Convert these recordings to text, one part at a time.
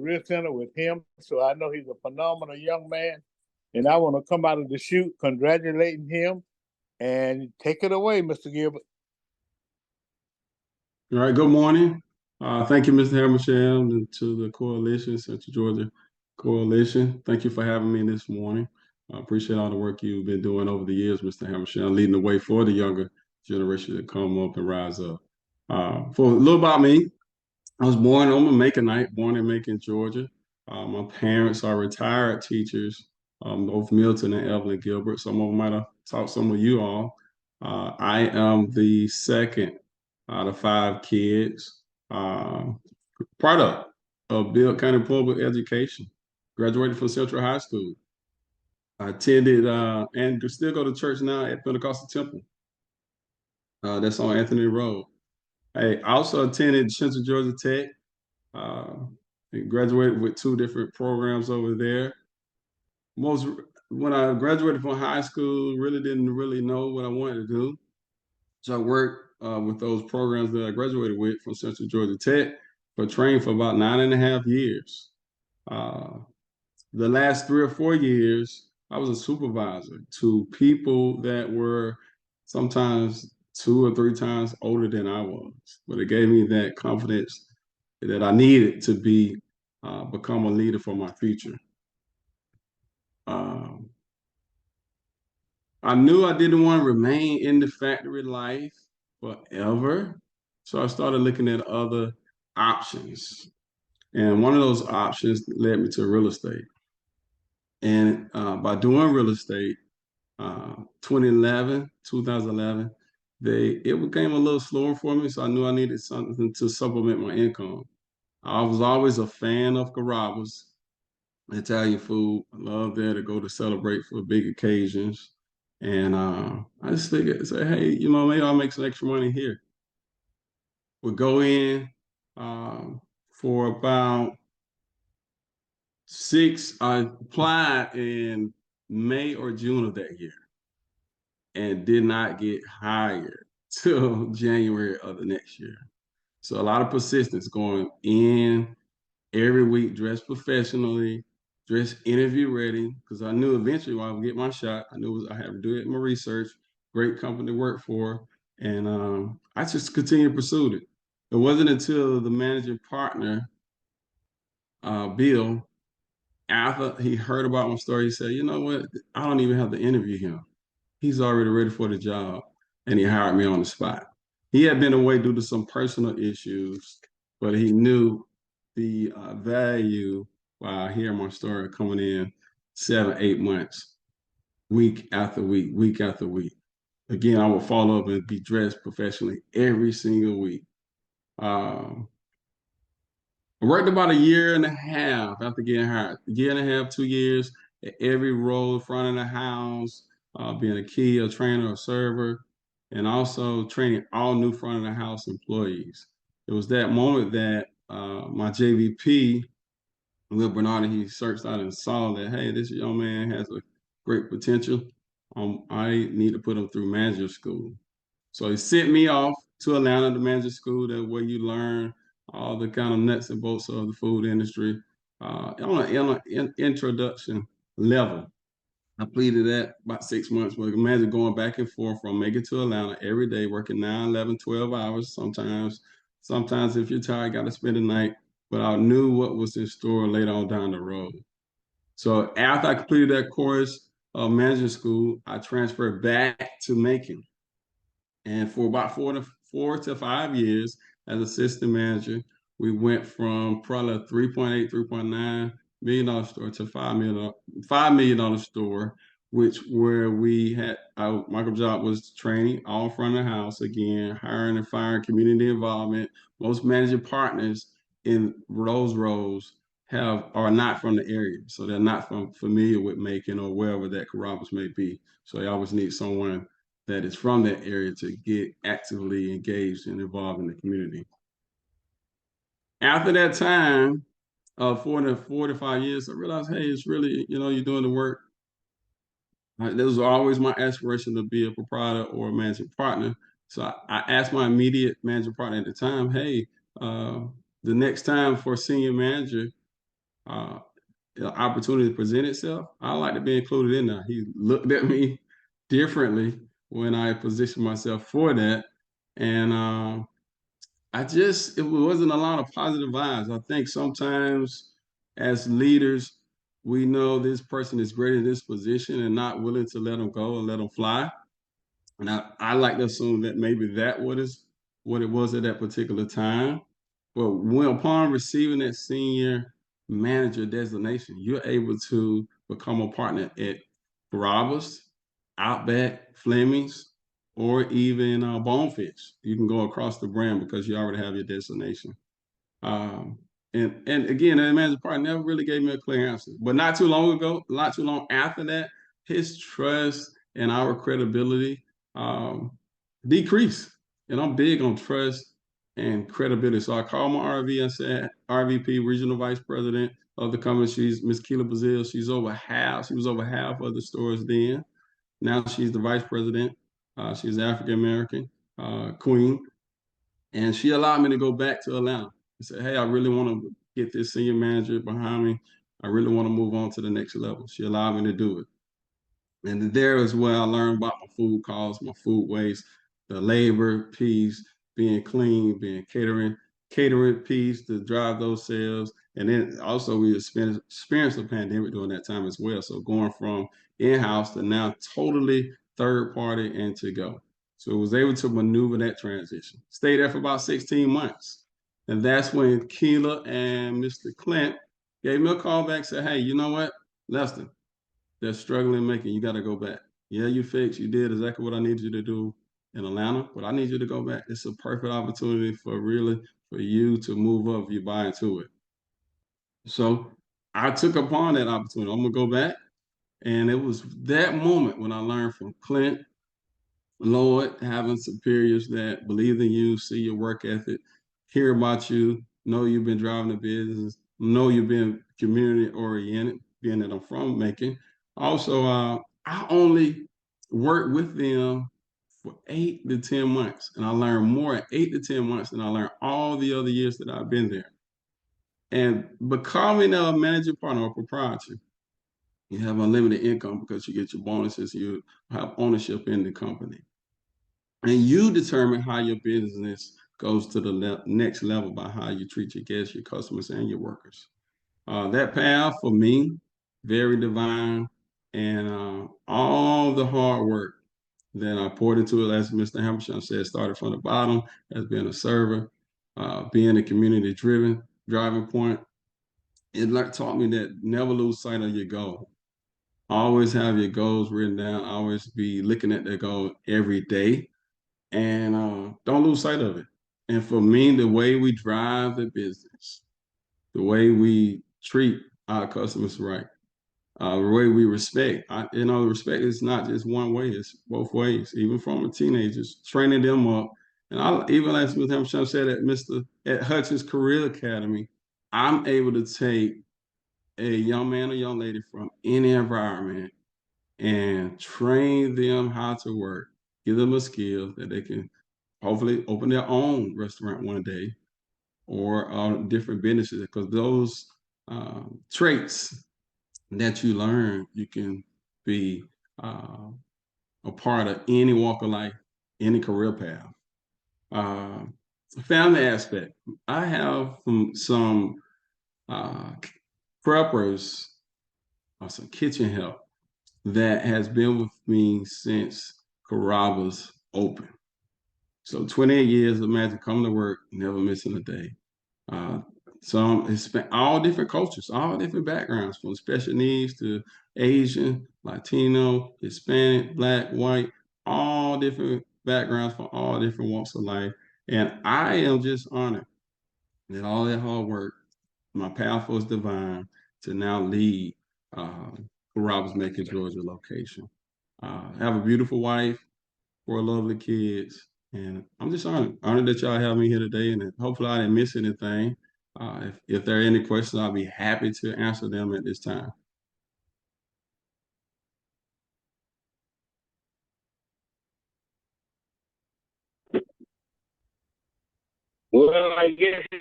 career center with him. So I know he's a phenomenal young man. And I want to come out of the chute congratulating him and take it away, Mr. Gilbert. All right, good morning. Thank you, Mr. Michelle, and to the Coalition, Central Georgia Coalition. Thank you for having me this morning. I appreciate all the work you've been doing over the years, Mr. Michelle, leading the way for the younger generation to come up and rise up. For a little about me, I was born on Macon, born in Macon, Georgia. My parents are retired teachers, both Milton and Evelyn Gilbert. Some of them might have taught some of you all. I am the second out of five kids, product of Bill County Public Education. Graduated from Central High School. I attended and still go to church now at Pentecostal Temple. That's on Anthony Road. I also attended Central Georgia Tech. Graduated with two different programs over there. When I graduated from high school, really didn't really know what I wanted to do. So I worked with those programs that I graduated with from Central Georgia Tech for training for about 9.5 years. The last 3 or 4 years, I was a supervisor to people that were sometimes 2 or 3 times older than I was. But it gave me that confidence that I needed to become a leader for my future. I knew I didn't want to remain in the factory life forever. So I started looking at other options. And one of those options led me to real estate. And by doing real estate, 2011, it became a little slower for me. So I knew I needed something to supplement my income. I was always a fan of Carrabba's, Italian food. I love there to go to celebrate for big occasions. And I just figured, say, hey, maybe I'll make some extra money here. We'll go in for about 6. I applied in May or June of that year and did not get hired till January of the next year. So a lot of persistence going in every week, dressed professionally, dressed interview ready, because I knew eventually I would get my shot. I knew I had to do it in my research, great company to work for. And I just continued to pursue it. It wasn't until the managing partner, Bill, after he heard about my story, he said, you know what? I don't even have to interview him. He's already ready for the job. And he hired me on the spot. He had been away due to some personal issues, but he knew the value by hearing my story coming in 7, 8 months, week after week, week after week. Again, I would follow up and be dressed professionally every single week. I worked about a year and a half after getting hired. A year and a half, 2 years at every role, front of the house, being a key, a trainer, a server, and also training all new front of the house employees. It was that moment that my JVP, Will Bernard, he searched out and saw that, hey, this young man has a great potential. I need to put him through manager school. So he sent me off to Atlanta, the manager school, that where you learn all the kind of nuts and bolts of the food industry on an introduction level. I completed that about 6 months. But imagine going back and forth from Macon to Atlanta every day, working 9, 11, 12 hours Sometimes if you're tired, got to spend the night. But I knew what was in store later on down the road. So after I completed that course of management school, I transferred back to Macon. And for about 4 to 5 years as assistant manager, we went from probably a $3.8 million store to $5 million store, where we had my job was training all front of the house, again, hiring and firing, community involvement. Most managing partners in those roles are not from the area, so they're not familiar with Macon or wherever that Carrabba's may be. So they always need someone that is from that area to get actively engaged and involved in the community. After that time, 4 to 5 years, I realized, hey, it's really, you're doing the work. That was always my aspiration to be a proprietor or a managing partner. So I asked my immediate managing partner at the time, hey, the next time for senior manager, uh, the opportunity to present itself, I like to be included in that. He looked at me differently when I positioned myself for that. And it wasn't a lot of positive vibes. I think sometimes as leaders, we know this person is great in this position and not willing to let them go and let them fly. And I like to assume that maybe that what it was at that particular time. But when upon receiving that senior manager designation, you're able to become a partner at Carrabba's, Outback, Fleming's, or even Bonefish. You can go across the brand because you already have your designation. Um, and again, the manager partner never really gave me a clear answer. But not too long ago, not too long after that, his trust and our credibility um, decreased. And I'm big on trust and credibility. So I called my RV and said, RVP, Regional Vice President of the company. She's Miss Keela Brazil. She was over half of the stores then. Now she's the vice president. She's African American queen. And she allowed me to go back to Atlanta and say, hey, I really want to get this senior manager behind me. I really want to move on to the next level. She allowed me to do it. And there is where I learned about my food costs, my food waste, the labor piece, being clean, being catering piece to drive those sales. And then also we experienced the pandemic during that time as well. So going from in-house to now totally third party and to go. So I was able to maneuver that transition. Stayed there for about 16 months. And that's when Keela and Mr. Clint gave me a call back, said, hey, you know what, Lester, they're struggling making, you got to go back. Yeah, you did exactly what I needed you to do in Atlanta, but I need you to go back. It's a perfect opportunity for you to move up if you buy into it. So I took upon that opportunity. I'm gonna go back. And it was that moment when I learned from Clint, Lord, having superiors that believe in you, see your work ethic, hear about you, know you've been driving the business, know you've been community oriented, being that I'm from Macon. Also, I only worked with them for 8 to 10 months, and I learned more in 8 to 10 months than I learned all the other years that I've been there. And becoming a managing partner or proprietor, you have unlimited income because you get your bonuses, you have ownership in the company. And you determine how your business goes to the next level by how you treat your guests, your customers, and your workers. That path for me, very divine, and all the hard work that I poured into it, as Mr. Hamilton said, started from the bottom as being a server, being a community-driven driving point. It taught me that never lose sight of your goal. Always have your goals written down. Always be looking at that goal every day and don't lose sight of it. And for me, the way we drive the business, the way we treat our customers right, the way we respect, respect is not just one way; it's both ways. Even from the teenagers, training them up, and I even as Mr. Hampshire said at Hutchins Career Academy, I'm able to take a young man or young lady from any environment and train them how to work, give them a skill that they can hopefully open their own restaurant one day or different businesses because those traits that you learn, you can be uh, a part of any walk of life, any career path. Uh, Family aspect. I have some uh, preppers or some kitchen help that has been with me since Carrabba's open. So 28 years, imagine coming to work, never missing a day. Uh, it's been all different cultures, all different backgrounds, from special needs to Asian, Latino, Hispanic, Black, white, all different backgrounds from all different walks of life. And I am just honored that all that hard work, my path was divine to now lead uh, Robert's Macon, Georgia location. I have a beautiful wife, 4 lovely kids, and I'm just honored that y'all have me here today, and hopefully I didn't miss anything. If there are any questions, I'll be happy to answer them at this time. Well, I guess he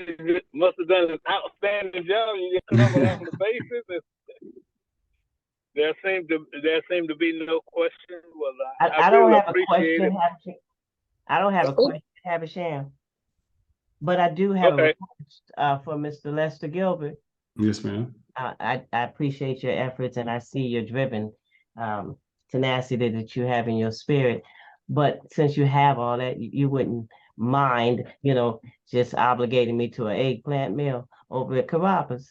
must have done an outstanding job. You just covered all the bases. And there seemed to be no question. Well, I I don't really have a appreciate it. question, I don't have a question, Havisham, but I do have a Okay. request for Mr. Lester Gilbert. Yes, ma'am. I appreciate your efforts and I see your driven tenacity that you have in your spirit. But since you have all that, you wouldn't mind, just obligating me to an eggplant meal over at Carrabba's.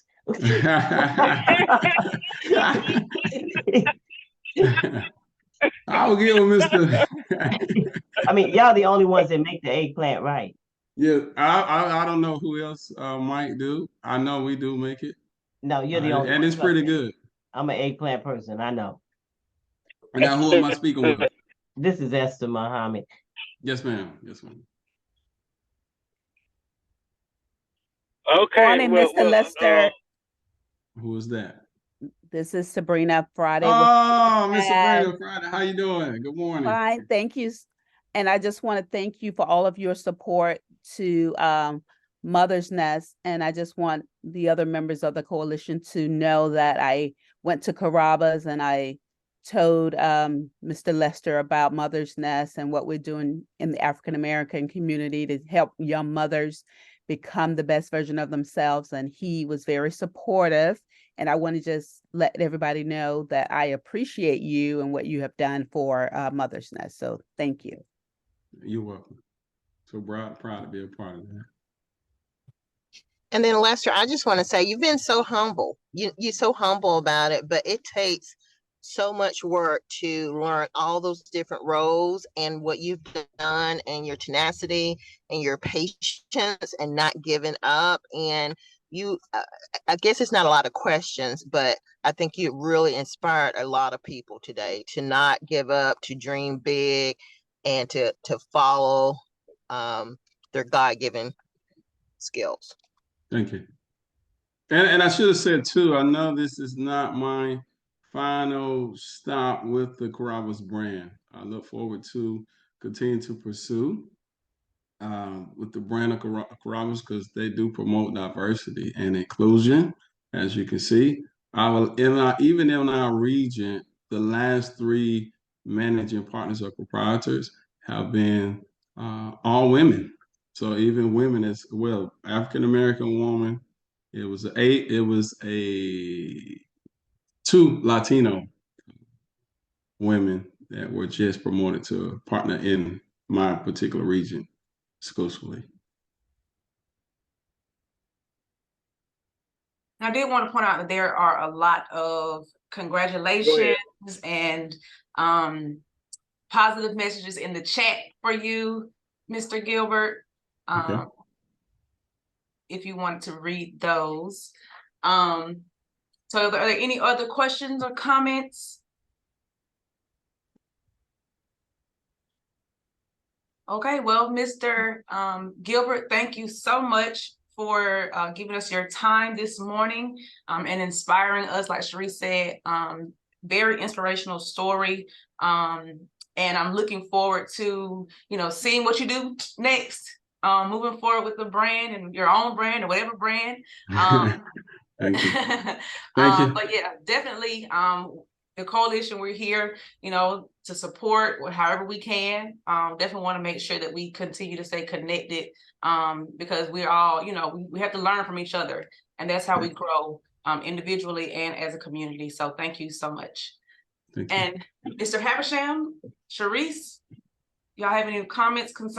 I will give Mr. I mean, y'all the only ones that make the eggplant right. Yeah, I don't know who else might do. I know we do make it, No, you're the only and one. it's pretty good. I'm an eggplant person. I know. And now, who am I speaking with? This is Esther Muhammad. Yes, ma'am. Yes, ma'am. Okay. Morning, Mr. Lester. Who is that? This is Sabrina Friday. Oh, Miss Sabrina Friday. How you doing? Good morning. Fine, thank you. And I just want to thank you for all of your support to Mother's Nest. And I just want the other members of the coalition to know that I went to Carrabba's and I told Mr. Lester about Mother's Nest and what we're doing in the African American community to help young mothers become the best version of themselves. And he was very supportive. And I want to just let everybody know that I appreciate you and what you have done for Mother's Nest. So thank you. You're welcome. So proud to be a part of that. And then Lester, I just want to say you've been so humble. You're so humble about it, but it takes so much work to learn all those different roles and what you've done and your tenacity and your patience and not giving up. And you, I guess it's not a lot of questions, but I think you really inspired a lot of people today to not give up, to dream big, and to follow their God-given skills. Thank you. And I should have said too, I know this is not my final stop with the Carrabba's brand. I look forward to continue to pursue with the brand of Carrabba's because they do promote diversity and inclusion, as you can see. Even in our region, the last 3 managing partners or proprietors have been all women. So even women as well, African American woman. It was a 2 Latino women that were just promoted to a partner in my particular region exclusively. I did want to point out that there are a lot of congratulations and positive messages in the chat for you, Mr. Gilbert. Okay. If you want to read those. So are there any other questions or comments? Okay, well, Mr. Gilbert, thank you so much for giving us your time this morning and inspiring us, like Cherie said, very inspirational story. And I'm looking forward to, seeing what you do next, moving forward with the brand and your own brand or whatever brand. Thank you. Thank you. But yeah, definitely the coalition, we're here, to support however we can. Definitely want to make sure that we continue to stay connected because we're all, we have to learn from each other, and that's how we grow individually and as a community. So thank you so much. Thank you. And Mr. Havisham, Sharice, y'all have any comments, concerns?